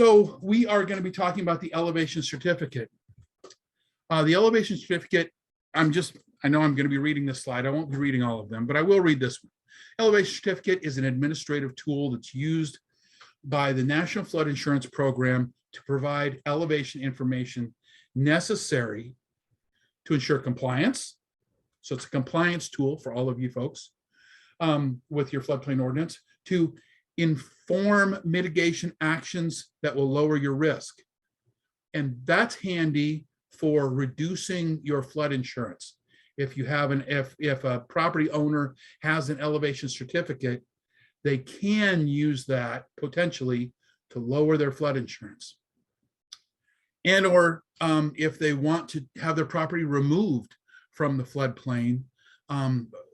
So we are going to be talking about the elevation certificate. The elevation certificate, I know I'm going to be reading this slide. I won't be reading all of them, but I will read this one. Elevation certificate is an administrative tool that's used by the National Flood Insurance Program to provide elevation information necessary to ensure compliance. So it's a compliance tool for all of you folks with your floodplain ordinance to inform mitigation actions that will lower your risk. And that's handy for reducing your flood insurance. If you have if a property owner has an elevation certificate, they can use that potentially to lower their flood insurance. And or if they want to have their property removed from the floodplain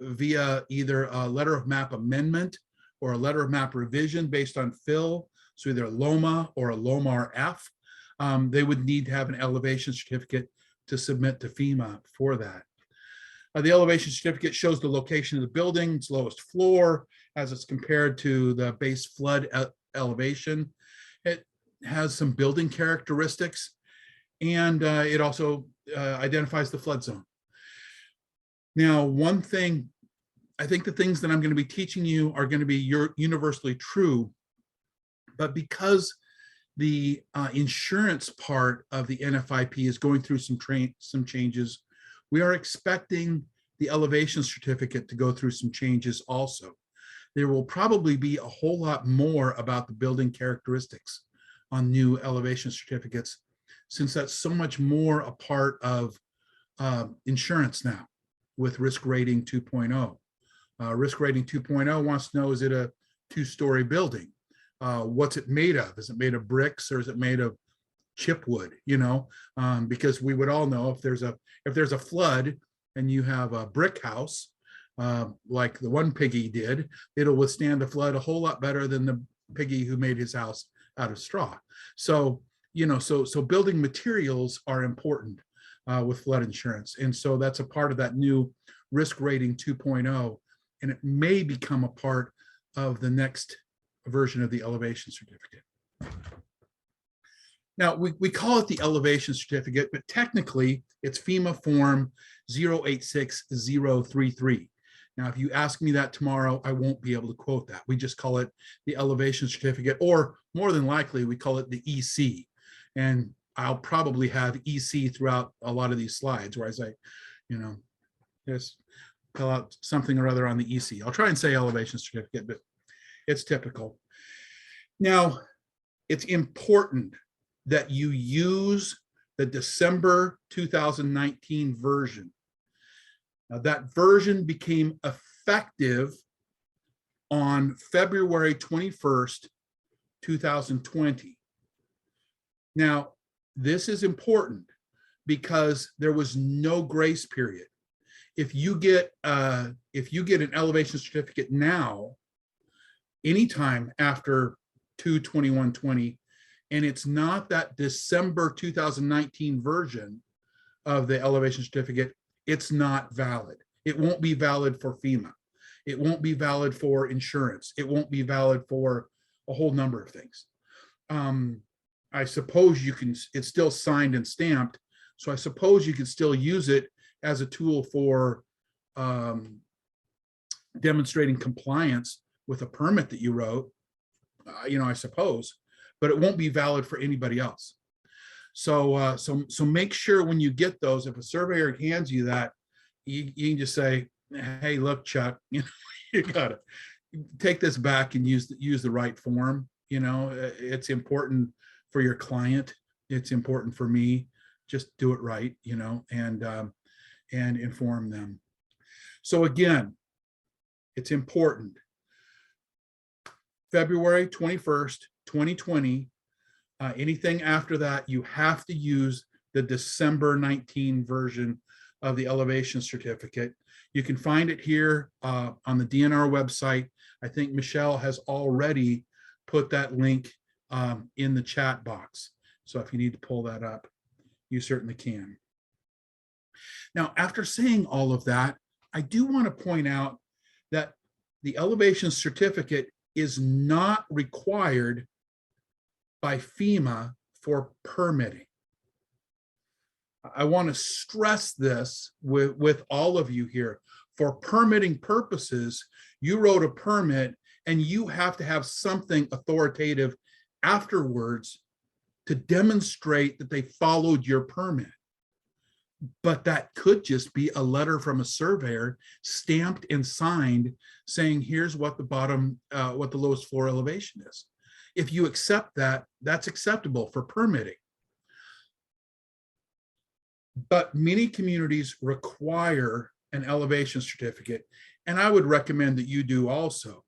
via either a letter of map amendment or a letter of map revision based on fill, so either a LOMA or a LOMAR-F, they would need to have an elevation certificate to submit to FEMA for that. The elevation certificate shows the location of the building, its lowest floor, as it's compared to the base flood elevation. It has some building characteristics, and it also identifies the flood zone. Now, one thing, I think the things that I'm going to be teaching you are going to be universally true, but because the insurance part of the NFIP is going through some changes, we are expecting the elevation certificate to go through some changes also. There will probably be a whole lot more about the building characteristics on new elevation certificates, since that's so much more a part of insurance now with risk rating 2.0. Risk rating 2.0 wants to know, is it a 2-story building? What's it made of? Is it made of bricks or is it made of chipwood? You know, because we would all know if there's a flood and you have a brick house, like the one piggy did, it'll withstand the flood a whole lot better than the piggy who made his house out of straw. So, you know, so building materials are important with flood insurance. And so that's a part of that new risk rating 2.0, and it may become a part of the next version of the elevation certificate. Now, we call it the elevation certificate, but technically it's FEMA form 086033. Now, if you ask me that tomorrow, I won't be able to quote that. We just call it the elevation certificate, or more than likely, we call it the EC. And I'll probably have EC throughout a lot of these slides where I say, you know, just fill out something or other on the EC. I'll try and say elevation certificate, but it's typical. Now, it's important that you use the December 2019 version. Now, that version became effective on February 21st, 2020. Now, this is important because there was no grace period. If you get an elevation certificate now, anytime after 2/21/20, and it's not that December 2019 version of the elevation certificate, it's not valid. It won't be valid for FEMA. It won't be valid for insurance. It won't be valid for a whole number of things. I suppose you can, it's still signed and stamped, so I suppose you can still use it as a tool for demonstrating compliance with a permit that you wrote, you know, I suppose, but it won't be valid for anybody else. So make sure when you get those, if a surveyor hands you that, you can just say, hey, look, Chuck, you know, you gotta take this back and use the right form. You know, it's important for your client. It's important for me. Just do it right, you know, and inform them. So again, it's important. February 21st, 2020, anything after that, you have to use the December 19 version of the elevation certificate. You can find it here on the DNR website. I think Michelle has already put that link in the chat box. So if you need to pull that up, you certainly can. Now, after saying all of that, I do want to point out that the elevation certificate is not required by FEMA for permitting. I want to stress this with all of you here. For permitting purposes, you wrote a permit and you have to have something authoritative afterwards to demonstrate that they followed your permit. But that could just be a letter from a surveyor stamped and signed saying, here's what the bottom, what the lowest floor elevation is. If you accept that, that's acceptable for permitting. But many communities require an elevation certificate, and I would recommend that you do also.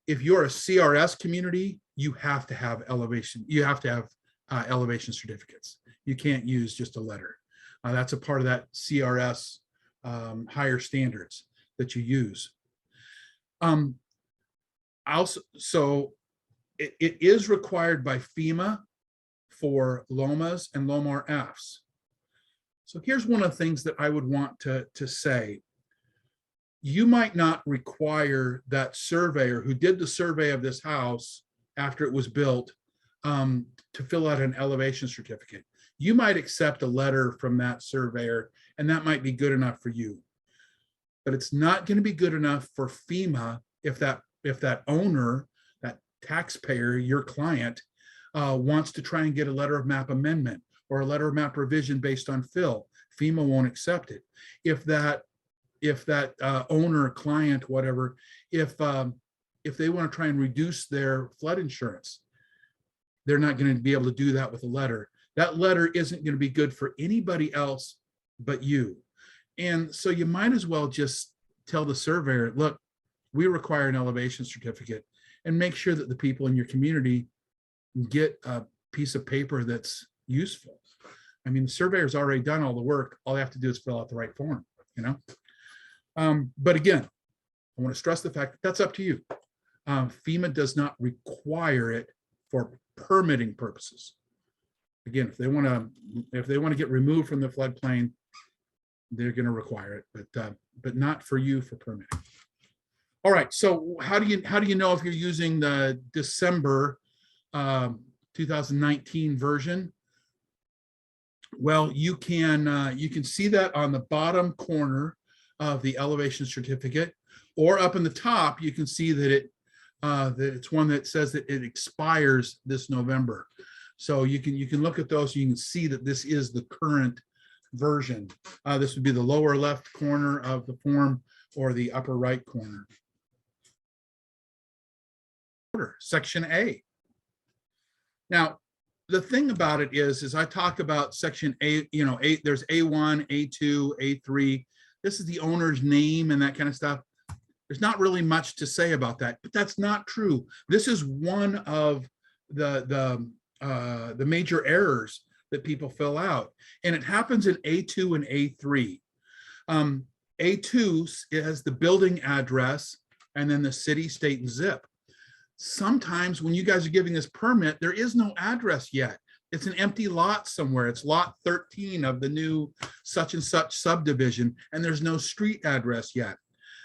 If you're a CRS community, you have to have elevation. You have to have elevation certificates. You can't use just a letter. That's a part of that CRS higher standards that you use. Also, so it is required by FEMA for LOMAs and LOMAR-Fs. So here's one of the things that I would want to say. You might not require that surveyor who did the survey of this house after it was built to fill out an elevation certificate. You might accept a letter from that surveyor, and that might be good enough for you. But it's not going to be good enough for FEMA if that owner, that taxpayer, your client, wants to try and get a letter of map amendment or a letter of map revision based on fill. FEMA won't accept it. If that owner, client, whatever, if they want to try and reduce their flood insurance, they're not going to be able to do that with a letter. That letter isn't going to be good for anybody else but you. And so you might as well just tell the surveyor, look, we require an elevation certificate, and make sure that the people in your community get a piece of paper that's useful. I mean, the surveyor's already done all the work. All they have to do is fill out the right form, you know? But again, I want to stress the fact that that's up to you. FEMA does not require it for permitting purposes. Again, if they want to get removed from the floodplain, they're going to require it, but not for you for permitting. All right. So how do you know if you're using the December 2019 version? Well, you can see that on the bottom corner of the elevation certificate, or up in the top, you can see that that it's one that says that it expires this November. So you can look at those. You can see that this is the current version. This would be the lower left corner of the form or the upper right corner. Section A. Now, the thing about it is I talk about section A, you know, there's A1, A2, A3. This is the owner's name and that kind of stuff. There's not really much to say about that, but that's not true. This is one of the major errors that people fill out, and it happens in A2 and A3. A2 has the building address and then the city, state, and zip. Sometimes when you guys are giving this permit, there is no address yet. It's an empty lot somewhere. It's lot 13 of the new such and such subdivision, and there's no street address yet.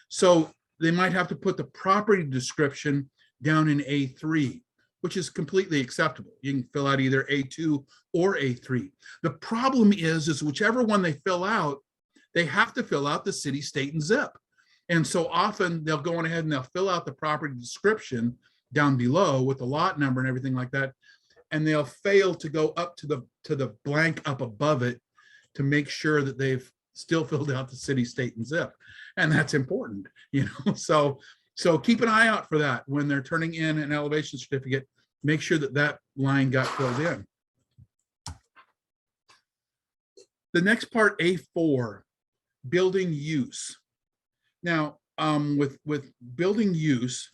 So they might have to put the property description down in A3, which is completely acceptable. You can fill out either A2 or A3. The problem is whichever one they fill out, they have to fill out the city, state, and zip. And so often they'll go on ahead and they'll fill out the property description down below with the lot number and everything like that, and they'll fail to go up to the blank up above it to make sure that they've still filled out the city, state, and zip. And that's important, you know. So keep an eye out for that when they're turning in an elevation certificate. Make sure that that line got filled in. The next part, A4, building use. Now, with building use,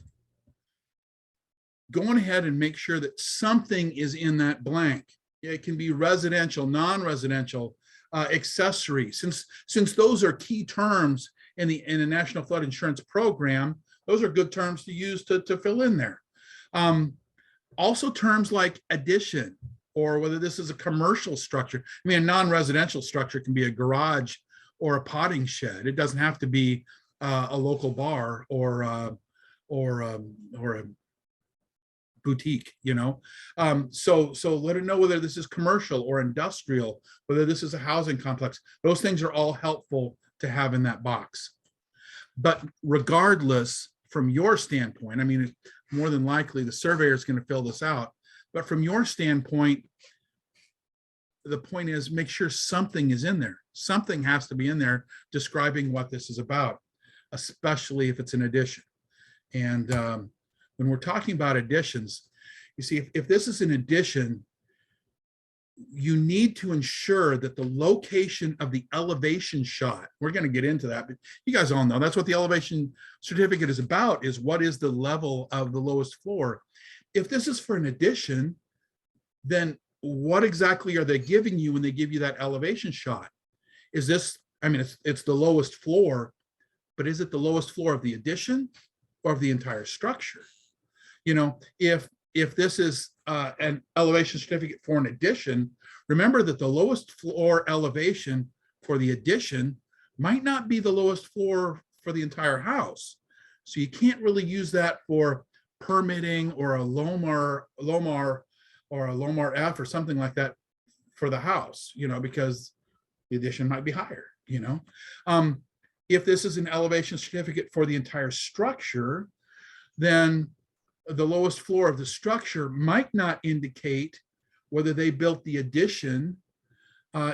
go on ahead and make sure that something is in that blank. It can be residential, non-residential, accessory. Since those are key terms in the National Flood Insurance Program, those are good terms to use to fill in there. Also terms like addition, or whether this is a commercial structure. I mean, a non-residential structure can be a garage or a potting shed. It doesn't have to be a local bar or a boutique, you know. So let it know whether this is commercial or industrial, whether this is a housing complex. Those things are all helpful to have in that box. But regardless, from your standpoint, I mean, more than likely the surveyor is going to fill this out. But from your standpoint, the point is make sure something is in there. Something has to be in there describing what this is about, especially if it's an addition. And when we're talking about additions, you see, if this is an addition, you need to ensure that the location of the elevation shot, we're going to get into that, but you guys all know that's what the elevation certificate is about, is what is the level of the lowest floor. If this is for an addition, then what exactly are they giving you when they give you that elevation shot? Is this, I mean, it's the lowest floor, but is it the lowest floor of the addition or of the entire structure? You know, if this is an elevation certificate for an addition, remember that the lowest floor elevation for the addition might not be the lowest floor for the entire house. So you can't really use that for permitting or a Lomar or a Lomar F or something like that for the house, you know, because the addition might be higher, you know. If this is an elevation certificate for the entire structure, then the lowest floor of the structure might not indicate whether they built the addition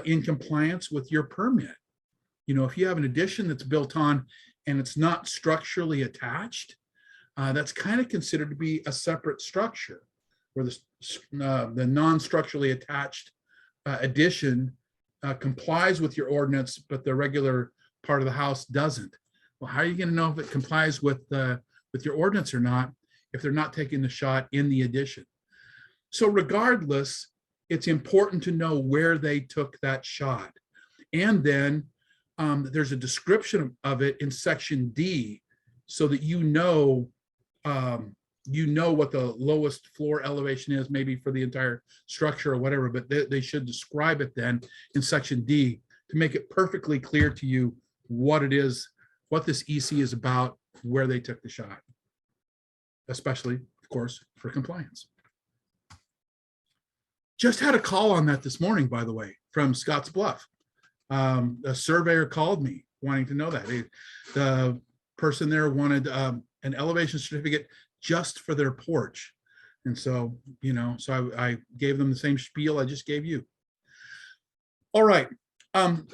in compliance with your permit. You know, if you have an addition that's built on and it's not structurally attached, that's kind of considered to be a separate structure, where the non-structurally attached addition complies with your ordinance, but the regular part of the house doesn't. Well, how are you going to know if it complies with your ordinance or not if they're not taking the shot in the addition? So regardless, it's important to know where they took that shot. And then there's a description of it in section D, so that you know what the lowest floor elevation is, maybe for the entire structure or whatever, but they should describe it then in section D to make it perfectly clear to you what it is, what this EC is about, where they took the shot, especially, of course, for compliance. Just had a call on that this morning, by the way, from Scotts Bluff. A surveyor called me wanting to know that. The person there wanted an elevation certificate just for their porch. And so, you know, so I gave them the same spiel I just gave you. All right.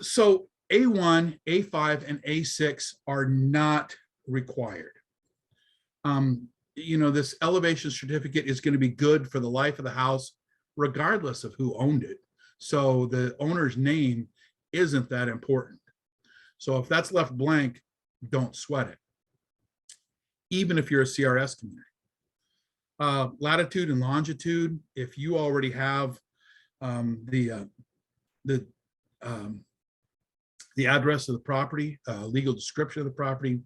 So A1, A5, and A6 are not required. You know, this elevation certificate is going to be good for the life of the house, regardless of who owned it. So the owner's name isn't that important. So if that's left blank, don't sweat it, even if you're a CRS community. Latitude and longitude, if you already have the address of the property, legal description of the property,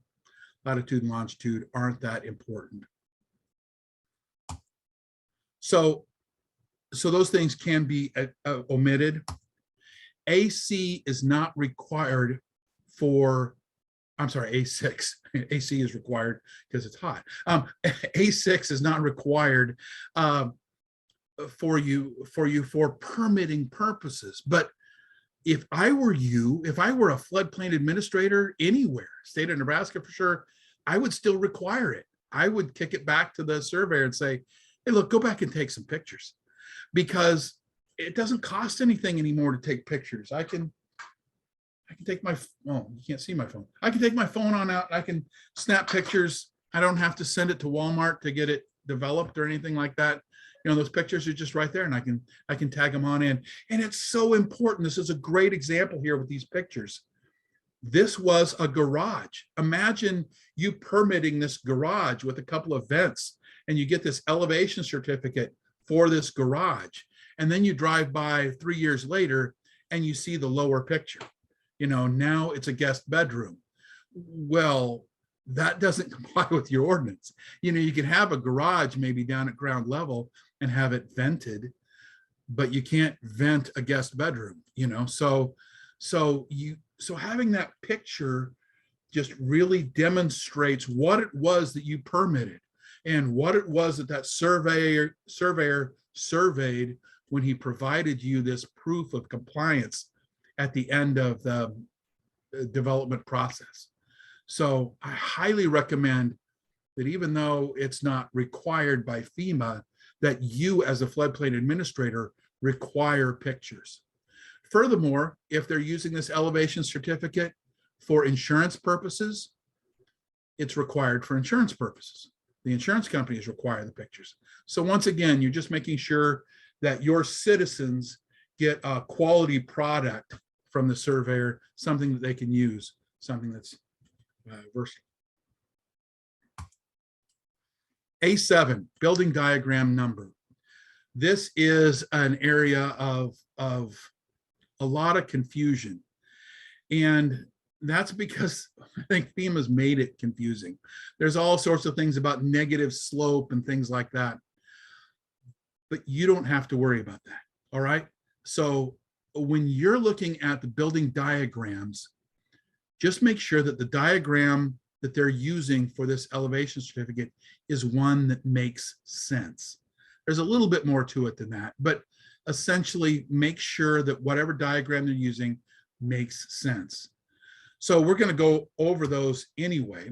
latitude and longitude aren't that important. So those things can be omitted. AC is not required for, I'm sorry, A6. AC is required because it's hot. A6 is not required for permitting purposes. But if I were you, if I were a floodplain administrator anywhere, state of Nebraska for sure, I would still require it. I would kick it back to the surveyor and say, hey, look, go back and take some pictures, because it doesn't cost anything anymore to take pictures. I can take my, oh, you can't see my phone. I can take my phone on out. I can snap pictures. I don't have to send it to Walmart to get it developed or anything like that. You know, those pictures are just right there, and I can tag them on in. And it's so important. This is a great example here with these pictures. This was a garage. Imagine you permitting this garage with a couple of vents, and you get this elevation certificate for this garage. And then you drive by 3 years later and you see the lower picture. You know, now it's a guest bedroom. Well, that doesn't comply with your ordinance. You know, you can have a garage maybe down at ground level and have it vented, but you can't vent a guest bedroom, you know. So having that picture just really demonstrates what it was that you permitted. and what it was that surveyor surveyed when he provided you this proof of compliance at the end of the development process. So I highly recommend that, even though it's not required by FEMA, that you as a floodplain administrator require pictures. Furthermore, if they're using this elevation certificate for insurance purposes, it's required for insurance purposes. The insurance companies require the pictures. So once again, you're just making sure that your citizens get a quality product from the surveyor, something that they can use, something that's versatile. A7, building diagram number. This is an area of a lot of confusion. And that's because I think FEMA's made it confusing. There's all sorts of things about negative slope and things like that. But you don't have to worry about that, all right? So when you're looking at the building diagrams, just make sure that the diagram that they're using for this elevation certificate is one that makes sense. There's a little bit more to it than that, but essentially make sure that whatever diagram they're using makes sense. So we're going to go over those anyway.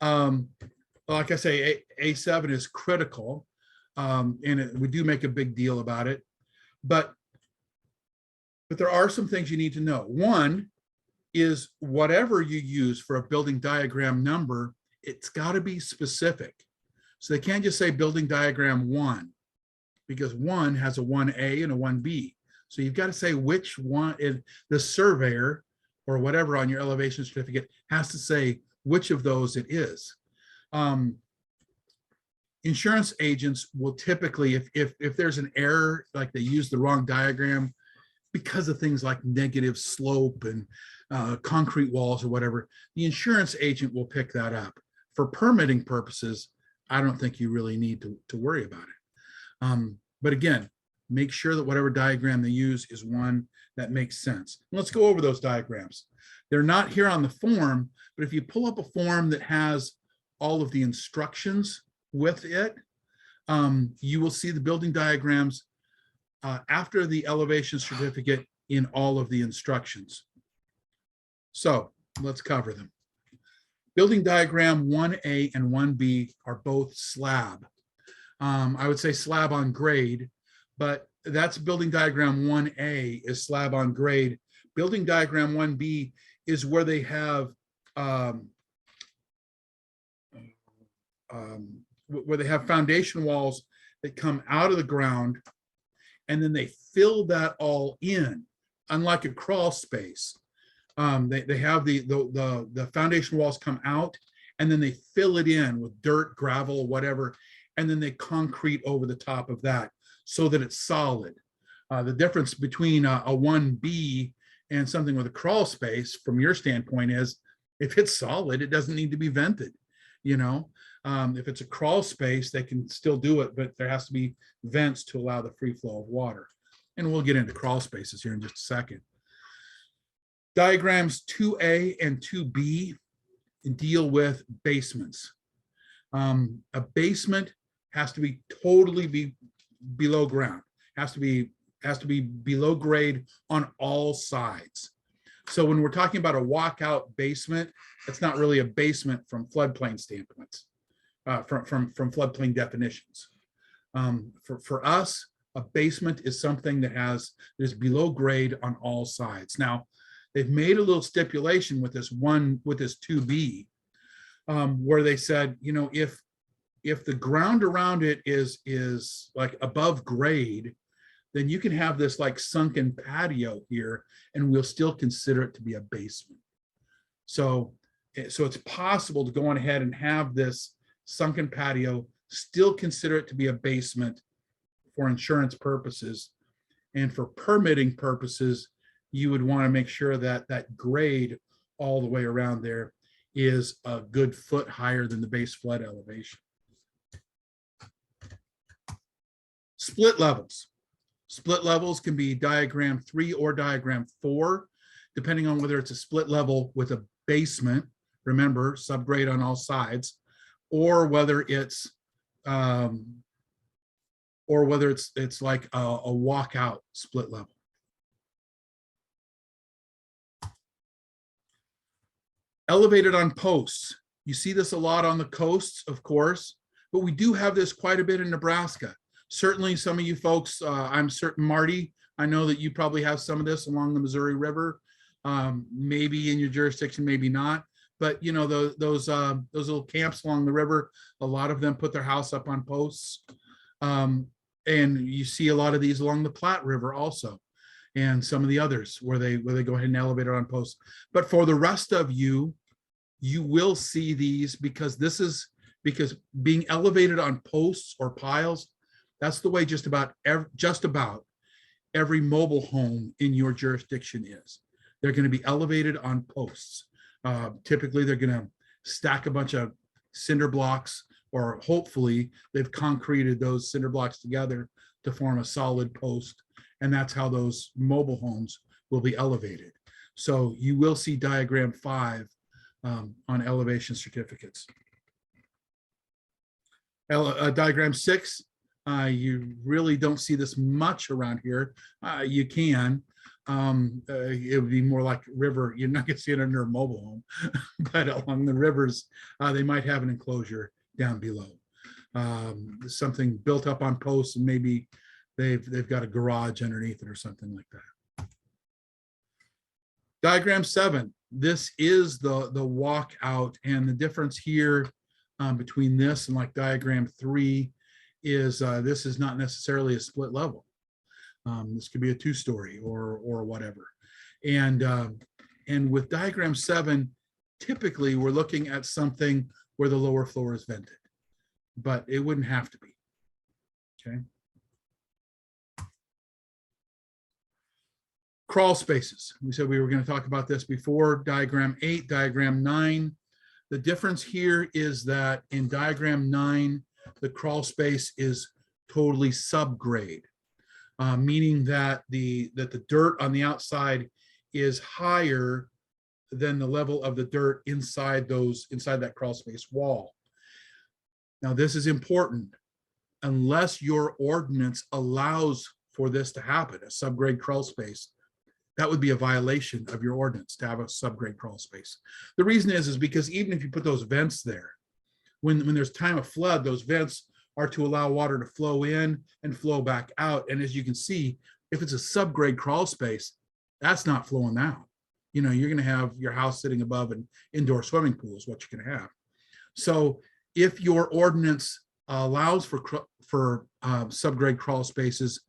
Like I say, A7 is critical, and we do make a big deal about it, but there are some things you need to know. One is, whatever you use for a building diagram number, it's got to be specific. So they can't just say building diagram 1, because 1 has a 1A and a 1B. So you've got to say which one. The surveyor or whatever on your elevation certificate has to say which of those it is. Insurance agents will typically, if there's an error, like they use the wrong diagram because of things like negative slope and concrete walls or whatever, the insurance agent will pick that up. For permitting purposes, I don't think you really need to worry about it. But again, make sure that whatever diagram they use is one that makes sense. Let's go over those diagrams. They're not here on the form, but if you pull up a form that has all of the instructions with it, you will see the building diagrams after the elevation certificate in all of the instructions. So let's cover them. Building diagram 1A and 1B are both slab. I would say slab on grade, but that's building diagram 1A is slab on grade. Building diagram 1B is where they have foundation walls that come out of the ground, and then they fill that all in, unlike a crawl space. They have the foundation walls come out, and then they fill it in with dirt, gravel, whatever, and then they concrete over the top of that so that it's solid. The difference between a 1B and something with a crawl space, from your standpoint, is if it's solid, it doesn't need to be vented. You know, if it's a crawl space, they can still do it, but there has to be vents to allow the free flow of water. And we'll get into crawl spaces here in just a second. Diagrams 2A and 2B deal with basements. A basement has to be totally below ground, has to be below grade on all sides. So when we're talking about a walkout basement, it's not really a basement from floodplain standpoints, from floodplain definitions. For us, a basement is something that is below grade on all sides. Now, they've made a little stipulation with this 2B, where they said, you know, if the ground around it is like above grade, then you can have this like sunken patio here, and we'll still consider it to be a basement. So it's possible to go on ahead and have this sunken patio, still consider it to be a basement for insurance purposes. And for permitting purposes, you would want to make sure that that grade all the way around there is a good foot higher than the base flood elevation. Split levels. Split levels can be diagram 3 or diagram 4, depending on whether it's a split level with a basement, remember, subgrade on all sides, or whether it's or whether it's like a walkout split level. Elevated on posts. You see this a lot on the coasts, of course, but we do have this quite a bit in Nebraska. Certainly some of you folks, I'm certain, Marty, I know that you probably have some of this along the Missouri River, maybe in your jurisdiction, maybe not. But you know, those little camps along the river, a lot of them put their house up on posts. And you see a lot of these along the Platte River also, and some of the others where they go ahead and elevate it on posts. But for the rest of you, you will see these because being elevated on posts or piles, that's the way just about every mobile home in your jurisdiction is. They're going to be elevated on posts. Typically, they're going to stack a bunch of cinder blocks, or hopefully they've concreted those cinder blocks together to form a solid post. And that's how those mobile homes will be elevated. So you will see diagram 5 on elevation certificates. Diagram 6, you really don't see this much around here. You can. It would be more like river. You're not going to see it under a mobile home, but along the rivers, they might have an enclosure down below. Something built up on posts, and maybe they've got a garage underneath it or something like that. Diagram 7. This is the walkout, and the difference here between this and like diagram 3 is this is not necessarily a split level. This could be a 2-story or whatever. And with diagram 7, typically we're looking at something where the lower floor is vented, but it wouldn't have to be. Okay. Crawl spaces. We said we were going to talk about this before. Diagram 8, diagram 9. The difference here is that in diagram 9, the crawl space is totally subgrade, meaning that the dirt on the outside is higher than the level of the dirt inside that crawl space wall. Now, this is important. Unless your ordinance allows for this to happen, a subgrade crawl space, that would be a violation of your ordinance to have a subgrade crawl space. The reason is because even if you put those vents there, when there's time of flood, those vents are to allow water to flow in and flow back out. And as you can see, if it's a subgrade crawl space, that's not flowing out. You know, you're going to have your house sitting above an indoor swimming pool is what you're going to have. So if your ordinance allows for subgrade crawl spaces,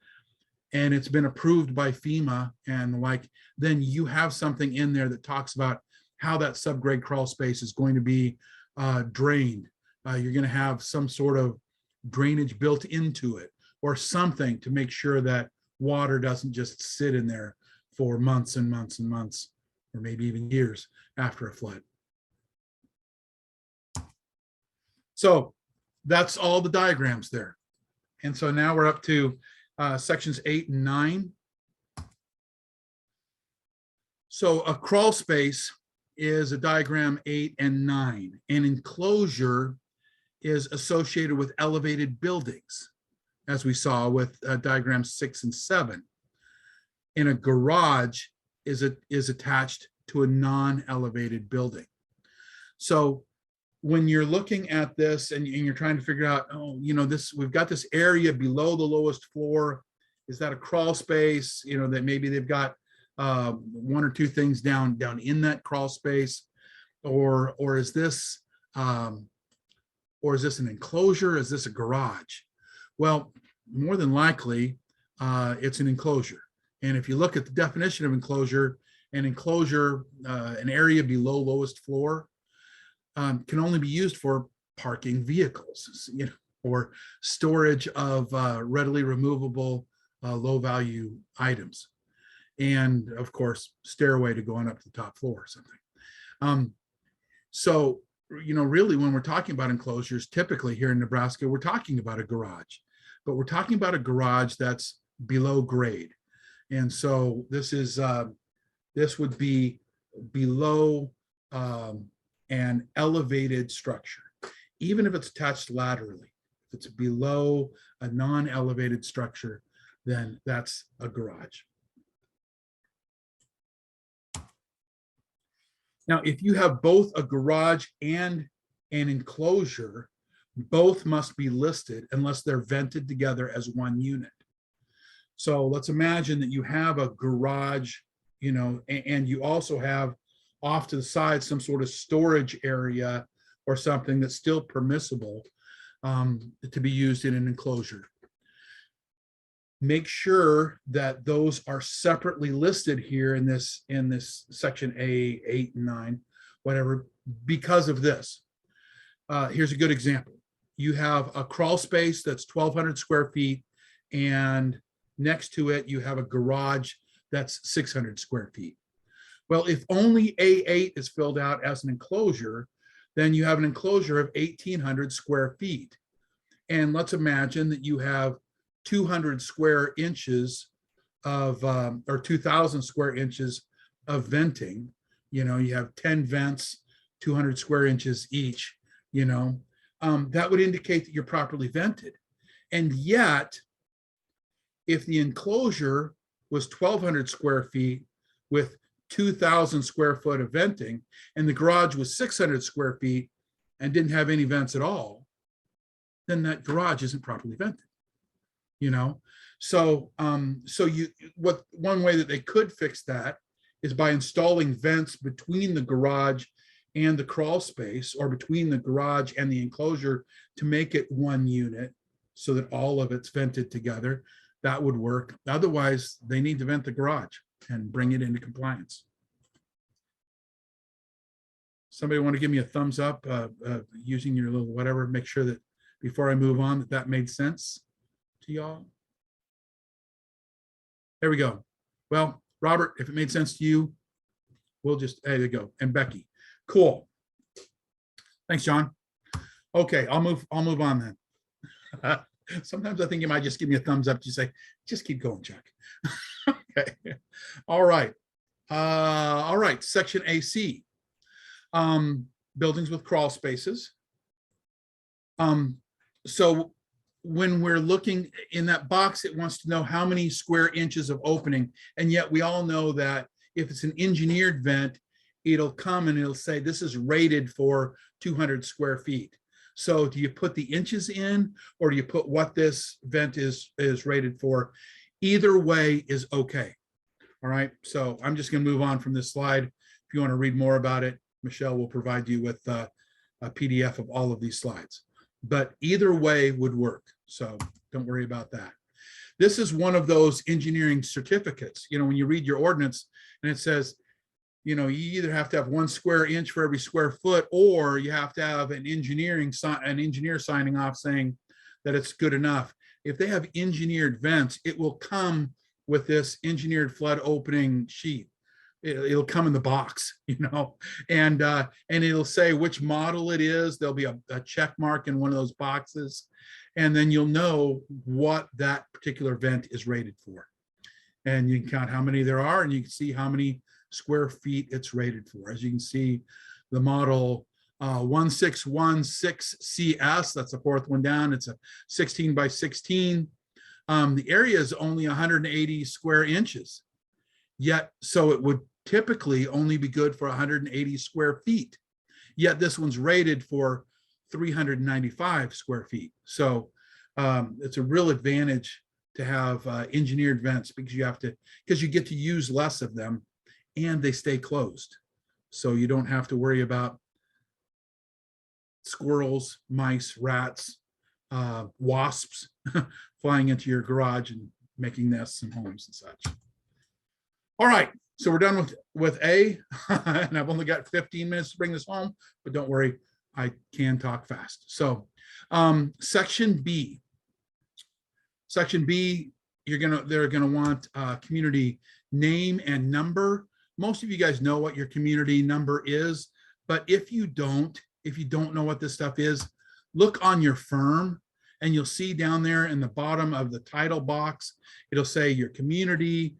and it's been approved by FEMA and like, then you have something in there that talks about how that subgrade crawl space is going to be drained. You're going to have some sort of drainage built into it or something to make sure that water doesn't just sit in there for months and months and months, or maybe even years after a flood. So that's all the diagrams there. And so now we're up to sections 8 and 9. So a crawl space is a diagram 8 and 9. An enclosure is associated with elevated buildings, as we saw with diagrams 6 and 7. And a garage is attached to a non-elevated building. So when you're looking at this and you're trying to figure out, oh, you know, we've got this area below the lowest floor. Is that a crawl space? You know, that maybe they've got 1 or 2 things down in that crawl space, or is this an enclosure? Is this a garage? Well, more than likely, it's an enclosure. And if you look at the definition of enclosure, an area below lowest floor, can only be used for parking vehicles, you know, or storage of readily removable low-value items, and of course, stairway to going up to the top floor or something. So, you know, really, when we're talking about enclosures, typically here in Nebraska, we're talking about a garage, but we're talking about a garage that's below grade, and so this would be below an elevated structure, even if it's attached laterally. If it's below a non-elevated structure, then that's a garage. Now, if you have both a garage and an enclosure, both must be listed unless they're vented together as one unit. So let's imagine that you have a garage, you know, and you also have off to the side some sort of storage area or something that's still permissible to be used in an enclosure. Make sure that those are separately listed here in this section A, 8 and 9, whatever, because of this. Here's a good example. You have a crawl space that's 1,200 square feet, and next to it, you have a garage that's 600 square feet. Well, if only A8 is filled out as an enclosure, then you have an enclosure of 1,800 square feet. And let's imagine that you have 200 square inches of, or 2,000 square inches of venting. You know, you have 10 vents, 200 square inches each, you know, that would indicate that you're properly vented. And yet, if the enclosure was 1,200 square feet with 2,000 square foot of venting, and the garage was 600 square feet and didn't have any vents at all, then that garage isn't properly vented, you know? So, one way that they could fix that is by installing vents between the garage and the crawl space, or between the garage and the enclosure, to make it one unit so that all of it's vented together. That would work. Otherwise, they need to vent the garage and bring it into compliance. Somebody want to give me a thumbs up using your little whatever, make sure that before I move on, that made sense to y'all. There we go. Well, Robert, if it made sense to you, we'll just, there you go. And Becky, cool. Thanks, John. Okay, I'll move on then. Sometimes I think you might just give me a thumbs up to say, just keep going, Chuck. Okay. All right. All right. Section AC. Buildings with crawl spaces. So when we're looking in that box, it wants to know how many square inches of opening. And yet we all know that if it's an engineered vent, it'll come and it'll say this is rated for 200 square feet. So do you put the inches in, or do you put what this vent is rated for? Either way is okay. All right. So I'm just going to move on from this slide. If you want to read more about it, Michelle will provide you with a PDF of all of these slides. But either way would work. So don't worry about that. This is one of those engineering certificates. You know, when you read your ordinance and it says, you know, you either have to have 1 square inch for every square foot, or you have to have an engineer signing off saying that it's good enough. If they have engineered vents, it will come with this engineered flood opening sheet. It'll come in the box, you know, and it'll say which model it is. There'll be a check mark in one of those boxes, and then you'll know what that particular vent is rated for. And you can count how many there are, and you can see how many square feet it's rated for. As you can see, the model 1616CS, that's the 4th one down. It's a 16 by 16. The area is only 180 square inches. Yet, so it would typically only be good for 180 square feet. Yet this one's rated for 395 square feet. So it's a real advantage to have engineered vents, because you get to use less of them, and they stay closed. So you don't have to worry about squirrels, mice, rats, wasps flying into your garage and making nests and homes and such. All right, so we're done with A, and I've only got 15 minutes to bring this home, but don't worry, I can talk fast. So section B. Section B, they're gonna want community name and number. Most of you guys know what your community number is, but if you don't know what this stuff is, look on your firm, and you'll see down there in the bottom of the title box, it'll say your community,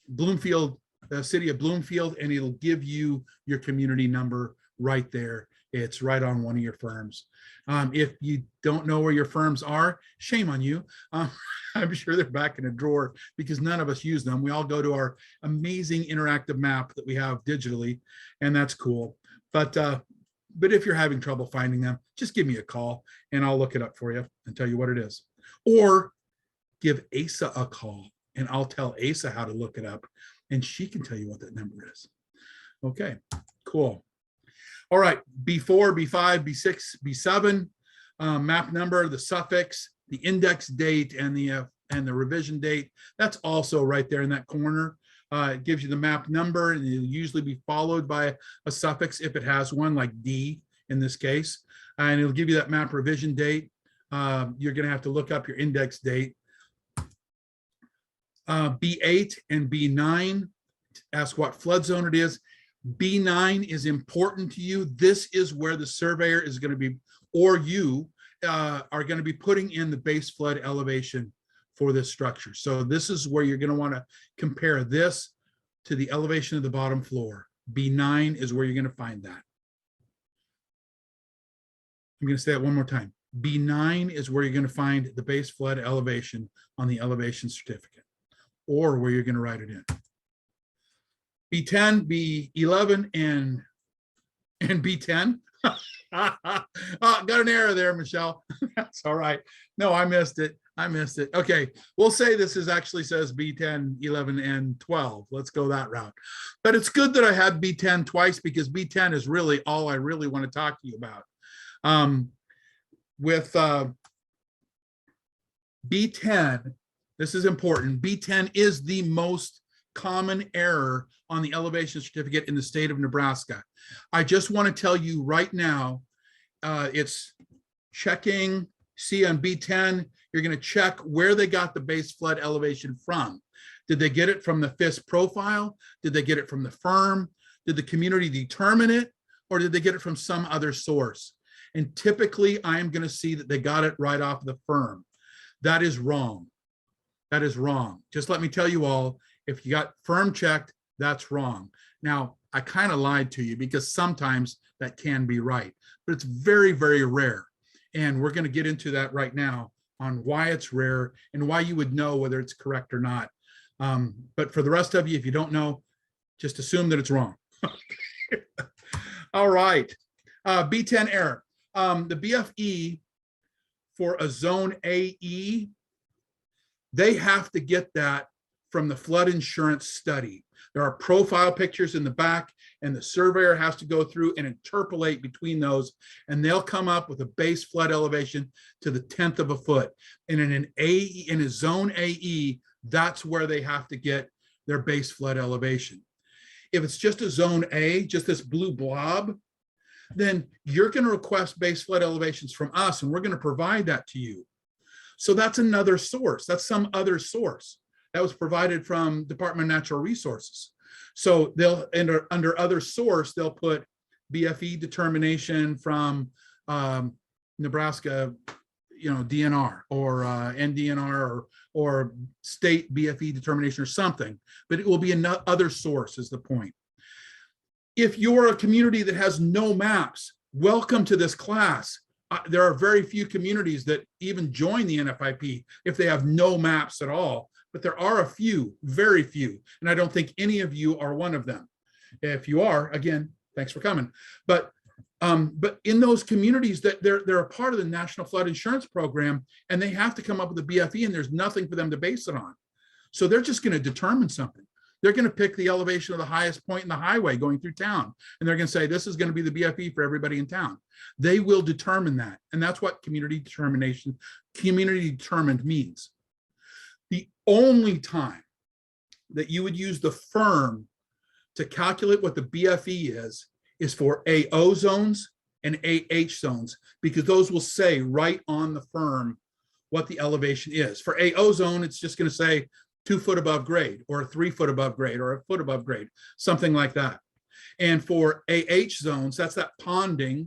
Bloomfield, the city of Bloomfield, and it'll give you your community number right there. It's right on one of your firms. If you don't know where your firms are, shame on you. I'm sure they're back in a drawer because none of us use them. We all go to our amazing interactive map that we have digitally, and that's cool. But if you're having trouble finding them, just give me a call and I'll look it up for you and tell you what it is. Or give Asa a call and I'll tell Asa how to look it up and she can tell you what that number is. Okay, cool. All right, B4, B5, B6, B7, map number, the suffix, the index date, and the revision date. That's also right there in that corner. It gives you the map number, and it'll usually be followed by a suffix if it has one, like D in this case. And it'll give you that map revision date. You're going to have to look up your index date. B8 and B9, ask what flood zone it is. B9 is important to you. This is where the surveyor is going to be, or you are going to be putting in the base flood elevation for this structure. So this is where you're going to want to compare this to the elevation of the bottom floor. B9 is where you're going to find that. I'm going to say that one more time. B9 is where you're going to find the base flood elevation on the elevation certificate, or where you're going to write it in. B10, B11, and B10. Got an error there, Michelle. That's all right. No, I missed it. Okay, we'll say this actually says B10, 11, and 12. Let's go that route. But it's good that I had B10 twice because B10 is really all I really want to talk to you about. With B10, this is important. B10 is the most common error on the elevation certificate in the state of Nebraska. I just want to tell you right now, it's checking, see on B10, you're going to check where they got the base flood elevation from. Did they get it from the FIS profile? Did they get it from the firm? Did the community determine it? Or did they get it from some other source? And typically I am going to see that they got it right off the firm. That is wrong. That is wrong. Just let me tell you all, if you got firm checked, that's wrong. Now, I kind of lied to you because sometimes that can be right, but it's very, very rare. And we're going to get into that right now on why it's rare and why you would know whether it's correct or not. But for the rest of you, if you don't know, just assume that it's wrong. All right. B10 error. The BFE for a zone AE, they have to get that from the flood insurance study. There are profile pictures in the back, and the surveyor has to go through and interpolate between those, and they'll come up with a base flood elevation to the 10th of a foot. And in an AE, in a zone AE, that's where they have to get their base flood elevation. If it's just a zone A, just this blue blob, then you're going to request base flood elevations from us, and we're going to provide that to you. So that's another source. That's some other source that was provided from Department of Natural Resources. So they'll under other source, they'll put BFE determination from Nebraska, DNR or NDNR or state BFE determination or something, but it will be another source is the point. If you're a community that has no maps, welcome to this class. There are very few communities that even join the NFIP if they have no maps at all, but there are a few, very few, and I don't think any of you are one of them. If you are, again, thanks for coming. But in those communities that they're a part of the National Flood Insurance Program, and they have to come up with a BFE, and there's nothing for them to base it on. So they're just going to determine something. They're going to pick the elevation of the highest point in the highway going through town. And they're going to say, this is going to be the BFE for everybody in town. They will determine that. And that's what community determined means. The only time that you would use the firm to calculate what the BFE is for AO zones and AH zones, because those will say right on the firm what the elevation is. For AO zone, it's just going to say 2 foot above grade or 3 foot above grade or a foot above grade, something like that. And for AH zones, that's that ponding.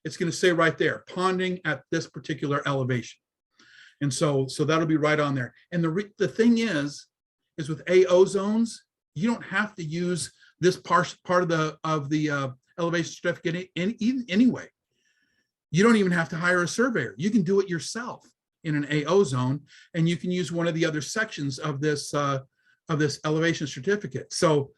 It's going to say right there, ponding at this particular elevation. And so that'll be right on there. And the thing is with AO zones, you don't have to use this part of the elevation certificate anyway. You don't even have to hire a surveyor. You can do it yourself in an AO zone, and you can use one of the other sections of this elevation certificate. So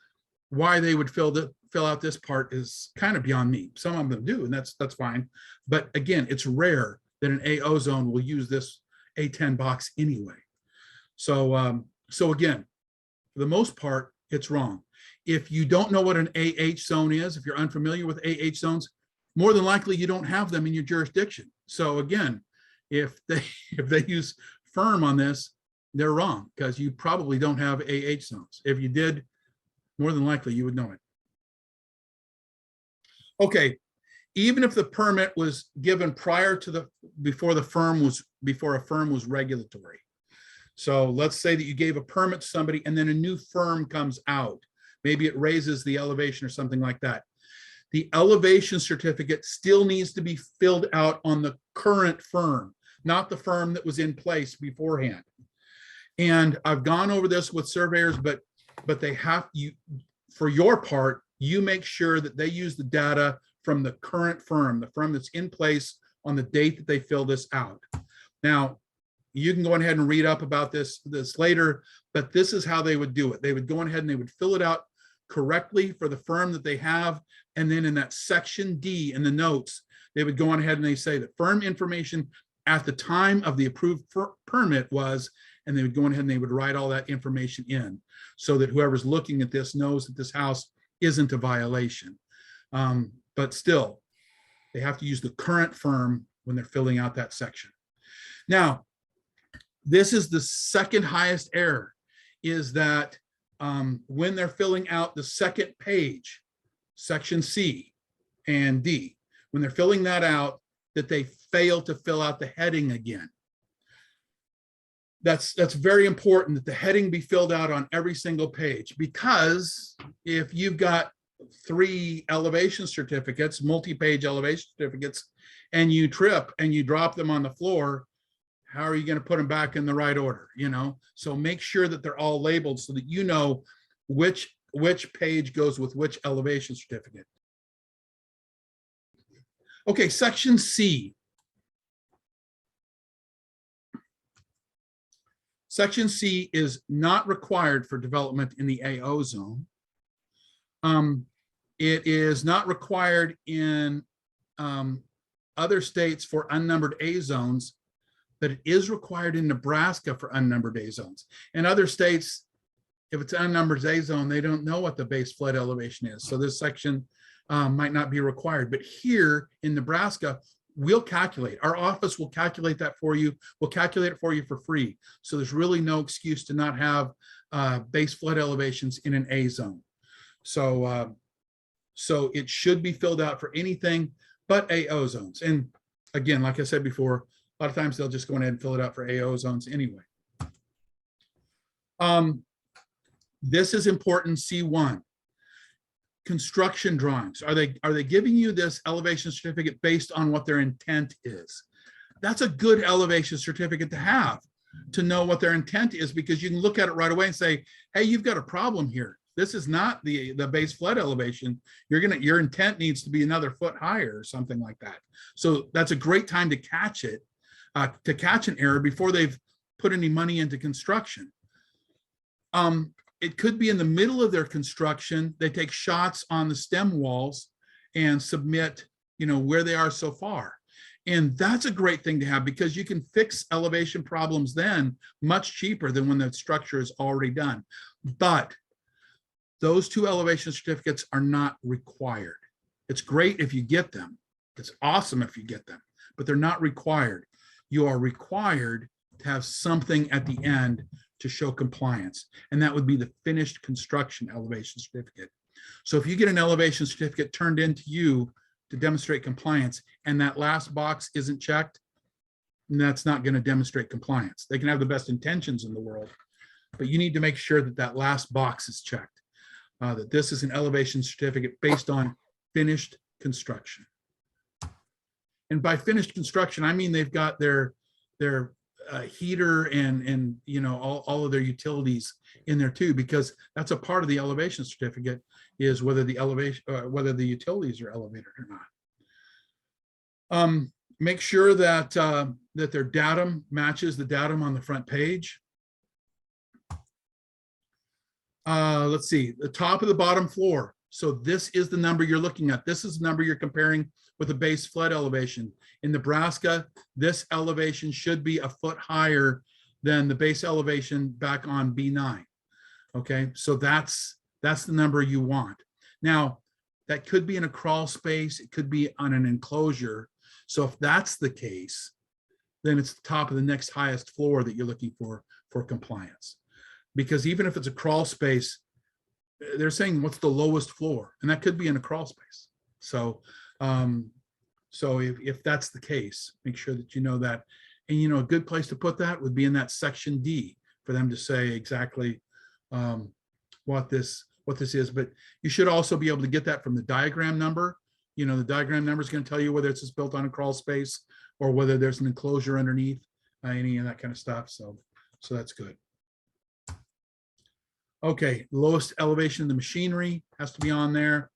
why they would fill out this part is kind of beyond me. Some of them do, and that's fine. But again, it's rare that an AO zone will use this A10 box anyway. So so again, for the most part, it's wrong. If you don't know what an AH zone is, if you're unfamiliar with AH zones, more than likely you don't have them in your jurisdiction. So again, if they use firm on this, they're wrong, because you probably don't have AH zones. If you did, more than likely you would know it. Okay, even if the permit was given prior to before a firm was regulatory. So let's say that you gave a permit to somebody and then a new firm comes out. Maybe it raises the elevation or something like that. The elevation certificate still needs to be filled out on the current firm, not the firm that was in place beforehand. And I've gone over this with surveyors, but they have you, for your part, you make sure that they use the data from the current firm, the firm that's in place on the date that they fill this out. Now, you can go ahead and read up about this later, but this is how they would do it. They would go ahead and they would fill it out correctly for the firm that they have. And then in that section D in the notes, they would go on ahead and they say the firm information at the time of the approved permit was, and they would go ahead and they would write all that information in so that whoever's looking at this knows that this house isn't a violation. But still, they have to use the current firm when they're filling out that section. Now, this is the second highest error, is that when they're filling out the second page, section C and D, when they're filling that out, that they fail to fill out the heading again. That's very important that the heading be filled out on every single page, because if you've got 3 elevation certificates, multi-page elevation certificates, and you trip and you drop them on the floor, how are you going to put them back in the right order? You know, so make sure that they're all labeled so that you know which page goes with which elevation certificate. Okay, section C. Section C is not required for development in the AO zone. It is not required in other states for unnumbered A zones, but it is required in Nebraska for unnumbered A zones. In other states, if it's an unnumbered A zone, they don't know what the base flood elevation is. So this section might not be required. But here in Nebraska, we'll calculate. Our office will calculate that for you. We'll calculate it for you for free. So there's really no excuse to not have base flood elevations in an A zone. So, so it should be filled out for anything but AO zones. And again, like I said before, a lot of times they'll just go ahead and fill it out for AO zones anyway. This is important, C1. Construction drawings. Are they giving you this elevation certificate based on what their intent is? That's a good elevation certificate to have, to know what their intent is, because you can look at it right away and say, hey, you've got a problem here. This is not the base flood elevation. Your intent needs to be another foot higher or something like that. So that's a great time to catch it, to catch an error before they've put any money into construction. It could be in the middle of their construction. They take shots on the stem walls and submit, you know, where they are so far. And that's a great thing to have, because you can fix elevation problems then much cheaper than when the structure is already done. But those 2 elevation certificates are not required. It's great if you get them. It's awesome if you get them, but they're not required. You are required to have something at the end to show compliance, and that would be the finished construction elevation certificate. So if you get an elevation certificate turned into you to demonstrate compliance, and that last box isn't checked, that's not going to demonstrate compliance. They can have the best intentions in the world, but you need to make sure that that last box is checked, that this is an elevation certificate based on finished construction. And by finished construction, I mean they've got their heater and you know, all of their utilities in there too, because that's a part of the elevation certificate, is whether the elevation, whether the utilities are elevated or not. Make sure that that their datum matches the datum on the front page. Let's see, the top of the bottom floor. So this is the number you're looking at. This is the number you're comparing with the base flood elevation. In Nebraska, this elevation should be a foot higher than the base elevation back on B9. Okay, so that's the number you want. Now, that could be in a crawl space, it could be on an enclosure. So if that's the case, then it's the top of the next highest floor that you're looking for compliance. Because even if it's a crawl space, they're saying what's the lowest floor, and that could be in a crawl space. So so if that's the case, make sure that you know that. And you know, a good place to put that would be in that section D for them to say exactly what this is. But you should also be able to get that from the diagram number. You know, the diagram number is going to tell you whether it's just built on a crawl space or whether there's an enclosure underneath, any of that kind of stuff. So that's good. Okay, lowest elevation of the machinery has to be on there.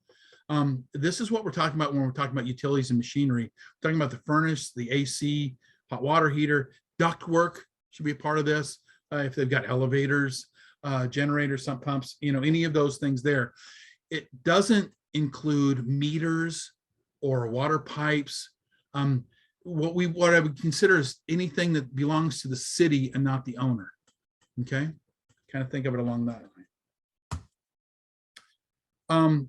This is what we're talking about when we're talking about utilities and machinery. We're talking about the furnace, the AC, hot water heater, duct work should be a part of this. If they've got elevators, generators, sump pumps, you know, any of those things there. It doesn't include meters or water pipes. What I would consider is anything that belongs to the city and not the owner. Okay, kind of think of it along that line.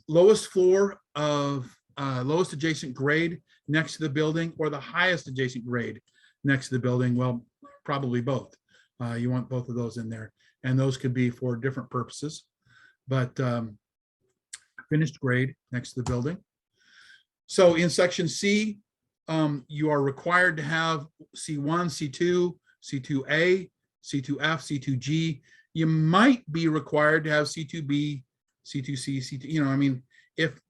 Lowest floor of lowest adjacent grade next to the building, or the highest adjacent grade next to the building. Well, probably both. You want both of those in there, and those could be for different purposes. But finished grade next to the building. So in section C, you are required to have C1, C2, C2A, C2F, C2G. You might be required to have C2B, C2C, C2, you know, I mean, if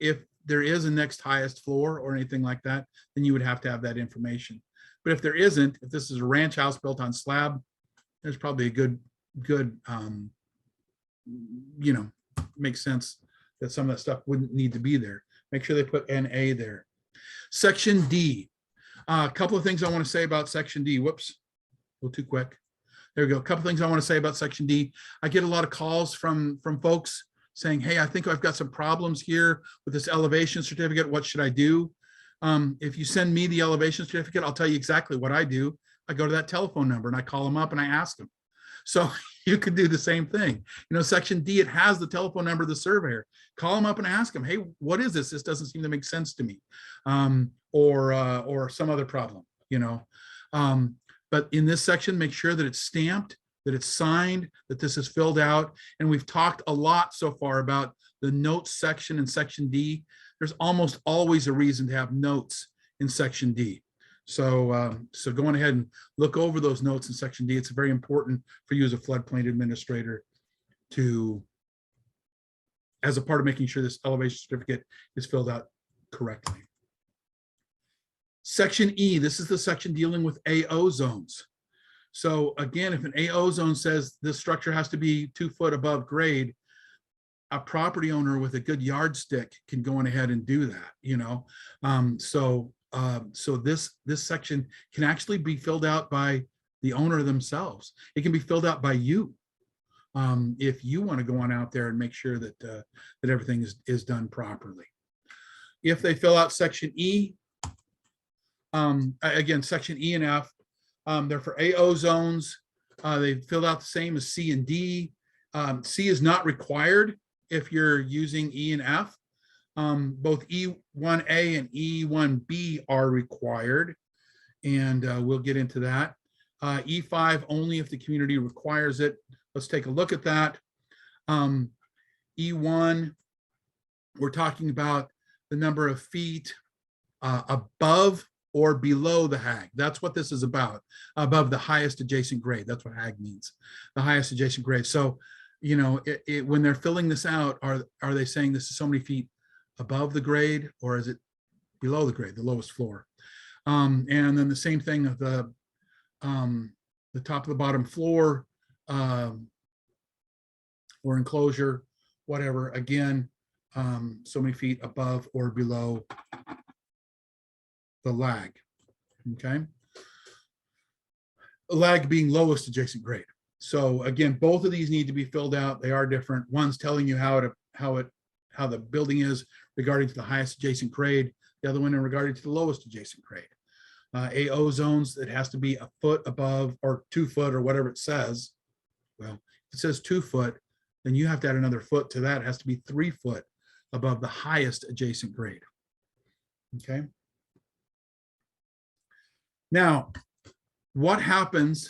there is a next highest floor or anything like that, then you would have to have that information. But if there isn't, if this is a ranch house built on slab, there's probably a good, you know, makes sense that some of that stuff wouldn't need to be there. Make sure they put NA there. Section D. A couple of things I want to say about section D. Whoops, a little too quick. There we go. A couple of things I want to say about section D. I get a lot of calls from folks saying, hey, I think I've got some problems here with this elevation certificate. What should I do? If you send me the elevation certificate, I'll tell you exactly what I do. I go to that telephone number and I call them up and I ask them. So you could do the same thing. You know, section D, it has the telephone number of the surveyor. Call them up and ask them, hey, what is this? This doesn't seem to make sense to me. Or some other problem, you know. But in this section, make sure that it's stamped, that it's signed, that this is filled out. And we've talked a lot so far about the notes section in section D. There's almost always a reason to have notes in section D. So going ahead and look over those notes in section D. It's very important for you as a floodplain administrator to, as a part of making sure this elevation certificate is filled out correctly. Section E, this is the section dealing with AO zones. So again, if an AO zone says this structure has to be 2 foot above grade, a property owner with a good yardstick can go on ahead and do that, you know. So this section can actually be filled out by the owner themselves. It can be filled out by you if you want to go on out there and make sure that that everything is done properly. If they fill out section E, again, section E and F, they're for AO zones. They filled out the same as C and D. C is not required if you're using E and F. Both E1A and E1B are required, and we'll get into that. E5 only if the community requires it. Let's take a look at that. E1, we're talking about the number of feet above or below the HAG. That's what this is about, above the highest adjacent grade. That's what HAG means, the highest adjacent grade. So, you know, when they're filling this out, are they saying this is so many feet above the grade, or is it below the grade, the lowest floor? And then the same thing of the the top of the bottom floor, or enclosure, whatever, again, so many feet above or below the lag, okay? Lag being lowest adjacent grade. So again, both of these need to be filled out. They are different. One's telling you how the building is regarding to the highest adjacent grade. The other one in regarding to the lowest adjacent grade. AO zones, it has to be a foot above or 2 foot or whatever it says. Well, if it says 2 foot, then you have to add another foot to that. It has to be 3 foot above the highest adjacent grade. Okay. Now, what happens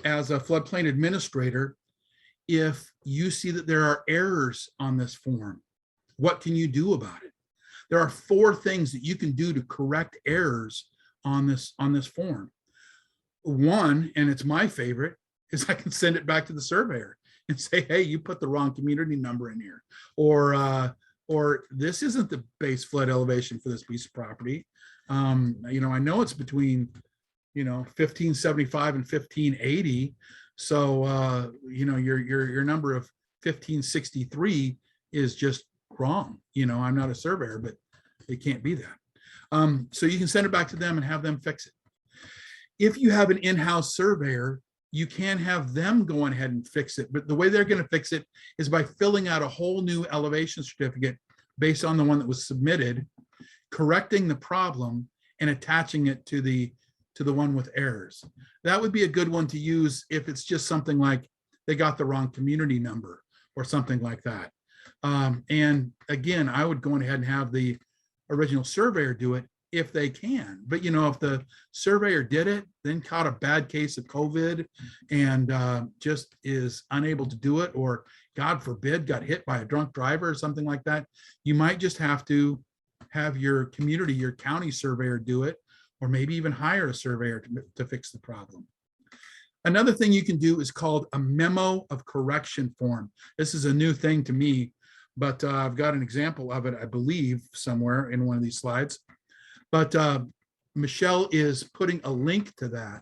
as a floodplain administrator if you see that there are errors on this form? What can you do about it? There are 4 things that you can do to correct errors on this form. One, and it's my favorite, is I can send it back to the surveyor and say, hey, you put the wrong community number in here, or this isn't the base flood elevation for this piece of property. You know, I know it's between 1575 and 1580. So, you know, your number of 1563 is just wrong. You know, I'm not a surveyor, but it can't be that. So you can send it back to them and have them fix it. If you have an in-house surveyor, you can have them go on ahead and fix it. But the way they're going to fix it is by filling out a whole new elevation certificate based on the one that was submitted, correcting the problem and attaching it to the one with errors. That would be a good one to use if it's just something like they got the wrong community number or something like that. And again, I would go ahead and have the original surveyor do it if they can. But you know, if the surveyor did it, then caught a bad case of COVID and just is unable to do it, or God forbid, got hit by a drunk driver or something like that, you might just have to have your community, your county surveyor do it, or maybe even hire a surveyor to fix the problem. Another thing you can do is called a memo of correction form. This is a new thing to me, but I've got an example of it, I believe, somewhere in one of these slides. But Michelle is putting a link to that,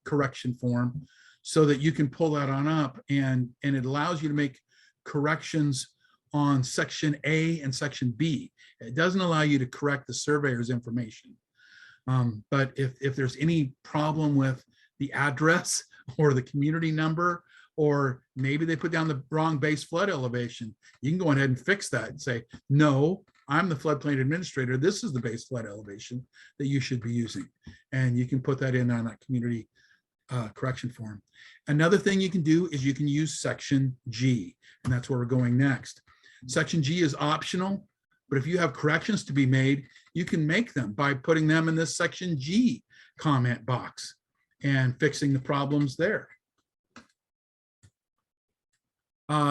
correction form, so that you can pull that on up, and it allows you to make corrections on section A and section B. It doesn't allow you to correct the surveyor's information. But if there's any problem with the address or the community number, or maybe they put down the wrong base flood elevation, you can go ahead and fix that and say, no, I'm the floodplain administrator. This is the base flood elevation that you should be using. And you can put that in on that community correction form. Another thing you can do is you can use section G, and that's where we're going next. Section G is optional, but if you have corrections to be made, you can make them by putting them in this section G comment box and fixing the problems there.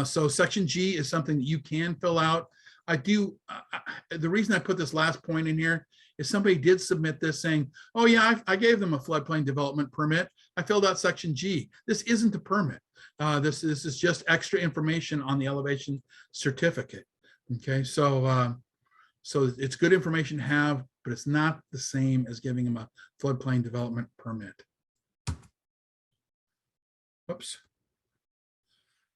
So section G is something that you can fill out. The reason I put this last point in here is somebody did submit this saying, oh yeah, I gave them a floodplain development permit. I filled out section G. This isn't a permit. This is just extra information on the elevation certificate. Okay, so it's good information to have, but it's not the same as giving them a floodplain development permit. Oops.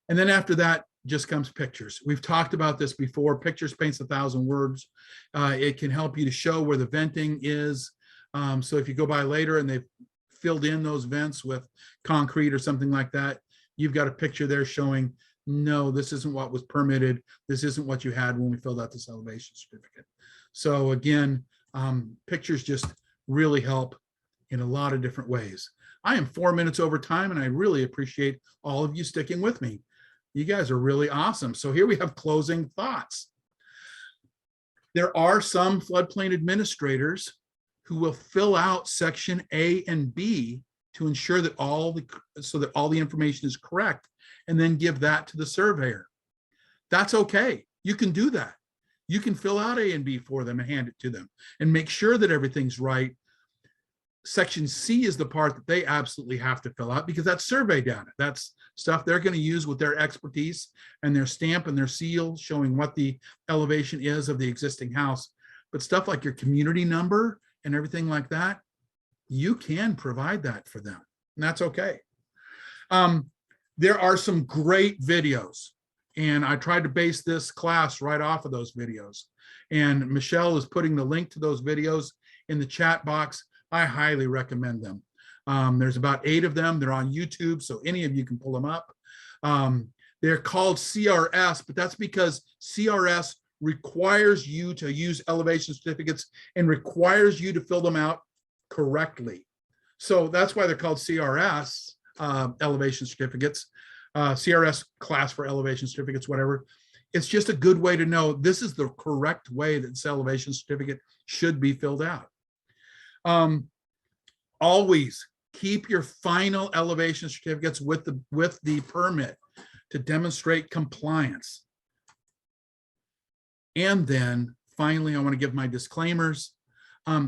And then after that just comes pictures. We've talked about this before. Pictures paints 1,000 words. It can help you to show where the venting is. So if you go by later and they've filled in those vents with concrete or something like that, you've got a picture there showing, no, this isn't what was permitted. This isn't what you had when we filled out this elevation certificate. So again, pictures just really help in a lot of different ways. I am 4 minutes over time, and I really appreciate all of you sticking with me. You guys are really awesome. So here we have closing thoughts. There are some floodplain administrators who will fill out section A and B to ensure that all the information is correct, and then give that to the surveyor. That's okay. You can do that. You can fill out A and B for them and hand it to them and make sure that everything's right. Section C is the part that they absolutely have to fill out, because that's survey data. That's stuff they're going to use with their expertise and their stamp and their seal showing what the elevation is of the existing house. But stuff like your community number and everything like that, you can provide that for them, and that's okay. There are some great videos, and I tried to base this class right off of those videos. And Michelle is putting the link to those videos in the chat box. I highly recommend them. There's about 8 of them. They're on YouTube, so any of you can pull them up. They're called CRS, but that's because CRS requires you to use elevation certificates and requires you to fill them out correctly. So that's why they're called CRS elevation certificates, CRS class for elevation certificates, whatever. It's just a good way to know this is the correct way that this elevation certificate should be filled out. Always keep your final elevation certificates with the permit to demonstrate compliance. And then finally, I want to give my disclaimers.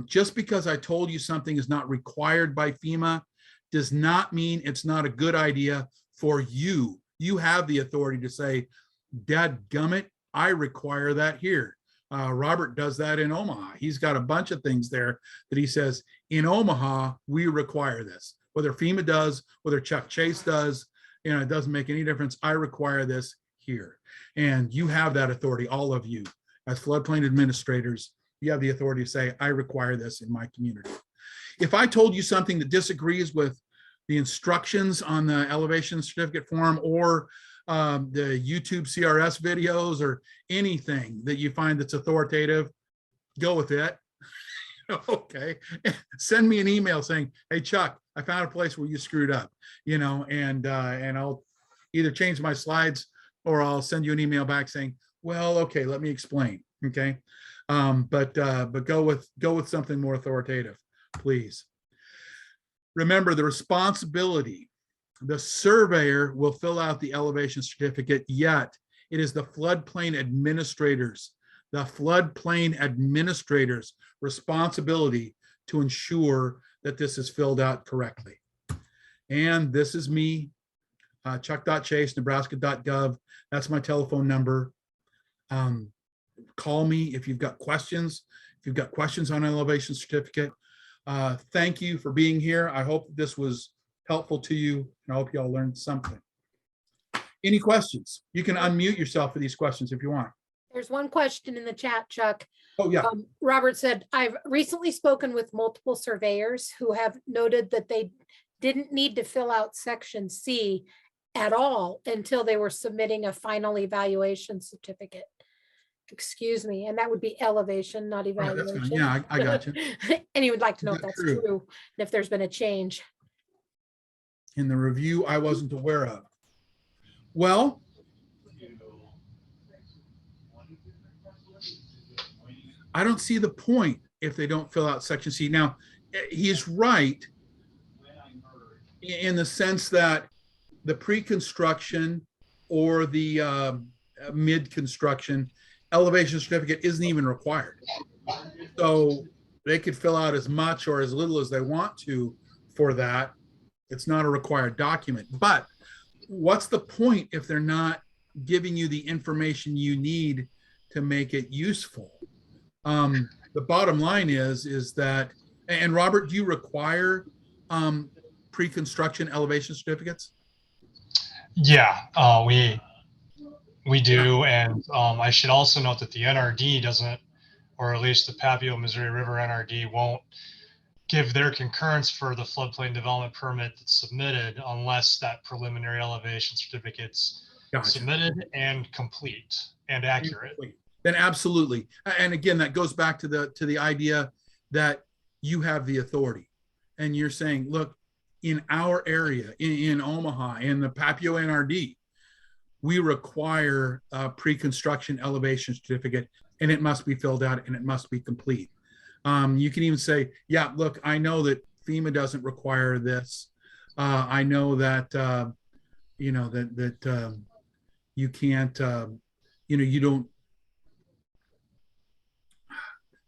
Just because I told you something is not required by FEMA does not mean it's not a good idea for you. You have the authority to say, dadgummit, I require that here. Robert does that in Omaha. He's got a bunch of things there that he says, in Omaha, we require this. Whether FEMA does, whether Chuck Chase does, it doesn't make any difference. I require this here. And you have that authority, all of you. As floodplain administrators, you have the authority to say, I require this in my community. If I told you something that disagrees with the instructions on the elevation certificate form or the YouTube CRS videos or anything that you find that's authoritative, go with it. Okay. Send me an email saying, hey, Chuck, I found a place where you screwed up, and I'll either change my slides or I'll send you an email back saying, well, okay, let me explain. Okay. But go with something more authoritative, please. Remember the responsibility. The surveyor will fill out the elevation certificate, yet it is the floodplain administrators, responsibility to ensure that this is filled out correctly. And this is me, Chuck.Chase, Nebraska.gov. That's my telephone number. Call me if you've got questions. If you've got questions on an elevation certificate. Thank you for being here. I hope this was helpful to you, and I hope you all learned something. Any questions? You can unmute yourself for these questions if you want. There's one question in the chat, Chuck. Oh, yeah. Robert said, I've recently spoken with multiple surveyors who have noted that they didn't need to fill out section C at all until they were submitting a final evaluation certificate. Excuse me, and that would be elevation, not evaluation. That's fine. Yeah, I got you. And he would like to know if that's true and if there's been a change. In the review I wasn't aware of. Well, I don't see the point if they don't fill out section C. Now, he's right in the sense that the pre-construction or the mid-construction elevation certificate isn't even required. So they could fill out as much or as little as they want to for that. It's not a required document. But what's the point if they're not giving you the information you need to make it useful? The bottom line is that, and Robert, do you require pre-construction elevation certificates? Yeah, we do, and I should also note that the NRD doesn't, or at least the Papio Missouri River NRD won't give their concurrence for the floodplain development permit that's submitted unless that preliminary elevation certificate's submitted and complete and accurate. Then absolutely. And again, that goes back to the idea that you have the authority and you're saying, look, in our area, in Omaha, in the Papio NRD, we require a pre-construction elevation certificate, and it must be filled out and it must be complete. You can even say, yeah, look, I know that FEMA doesn't require this. I know that, you can't, you don't,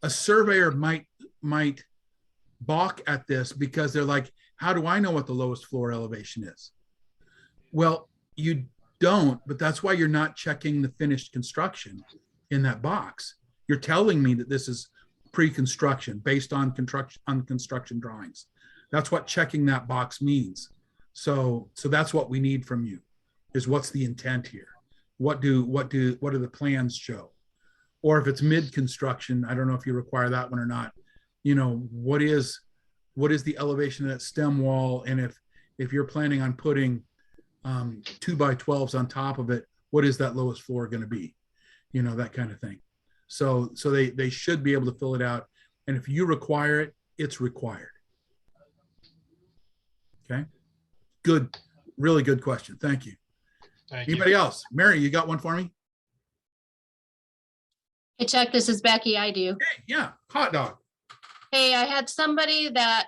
a surveyor might balk at this because they're like, how do I know what the lowest floor elevation is? Well, you don't, but that's why you're not checking the finished construction in that box. You're telling me that this is pre-construction based on construction drawings. That's what checking that box means. So that's what we need from you, is what's the intent here? What do the plans show? Or if it's mid-construction, I don't know if you require that one or not. What is the elevation of that stem wall? And if you're planning on putting 2x12s on top of it, what is that lowest floor going to be? That kind of thing. So they should be able to fill it out. And if you require it, it's required. Okay. Good. Really good question. Thank you. Thank Anybody you. else? Mary, you got one for me? Hey Chuck, this is Becky. I do. Hey, yeah. Hot dog. Hey, I had somebody that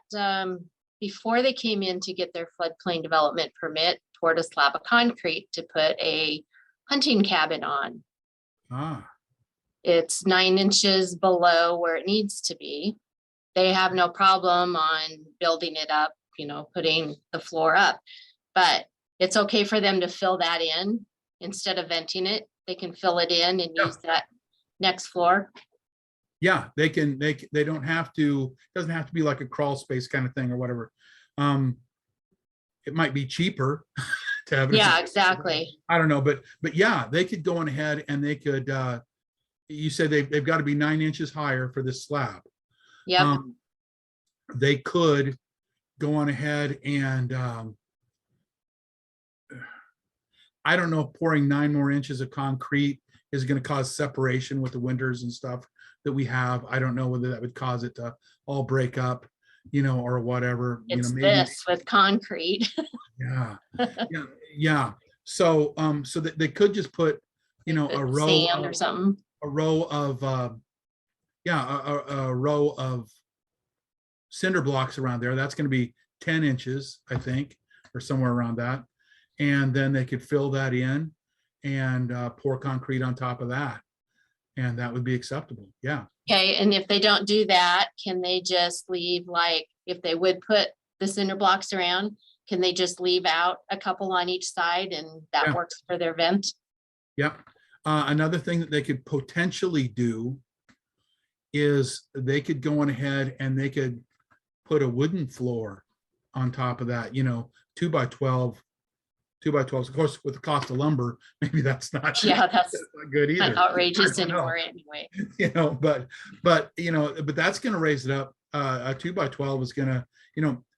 before they came in to get their floodplain development permit, poured a slab of concrete to put a hunting cabin on. Ah, It's 9 inches below where it needs to be. They have no problem on building it up, putting the floor up. But it's okay for them to fill that in instead of venting it. They can fill it in and Yeah. use that next floor. yeah, they can, they don't have to, doesn't have to be like a crawl space kind of thing or whatever. It might be cheaper to have. Yeah, exactly. I don't know, but yeah, they could go on ahead and they could, you said they've got to be 9 inches higher for this slab. Yep. They could go on ahead and, I don't know if pouring 9 more inches of concrete is going to cause separation with the windows and stuff that we have. I don't know whether that would cause it to all break up, or whatever. It's Maybe. this with concrete. Yeah, yeah. So, so that they could just put, a row, Sand or something. a row of, a row of cinder blocks around there. That's going to be 10 inches, I think, or somewhere around that. And then they could fill that in and pour concrete on top of that. And that would be acceptable. Yeah. Okay, and if they don't do that, can they just leave, like, if they would put the cinder blocks around, can they just leave out a couple on each side and that Yeah. works for their vent? Yep. Another thing that they could potentially do is they could go on ahead and they could put a wooden floor on top of that, 2x12, 2x12s. Of course, with the cost of lumber, maybe that's not, Yeah, that's not good either. not outrageous I don't know. anymore anyway. But that's going to raise it up. A 2x12 is going to,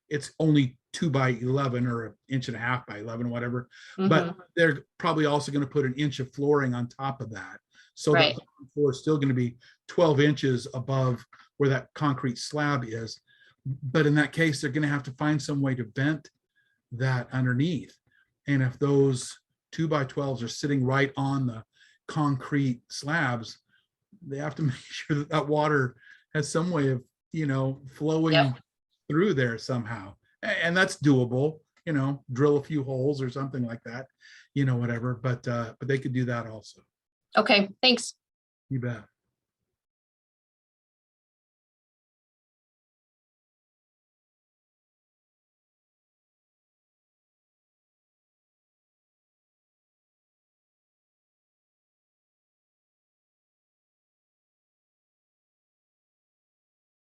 it's only 2x11 or an inch and a half by 11, whatever. But Mhm. they're probably also going to put an inch of flooring on top of that. So Right. the floor is still going to be 12 inches above where that concrete slab is. But in that case, they're going to have to find some way to vent that underneath. And if those 2x12s are sitting right on the concrete slabs, they have to make sure that that water has some way of, flowing Yep. through there somehow. And that's doable, drill a few holes or something like that, whatever. But they could do that also. Okay, thanks. You bet.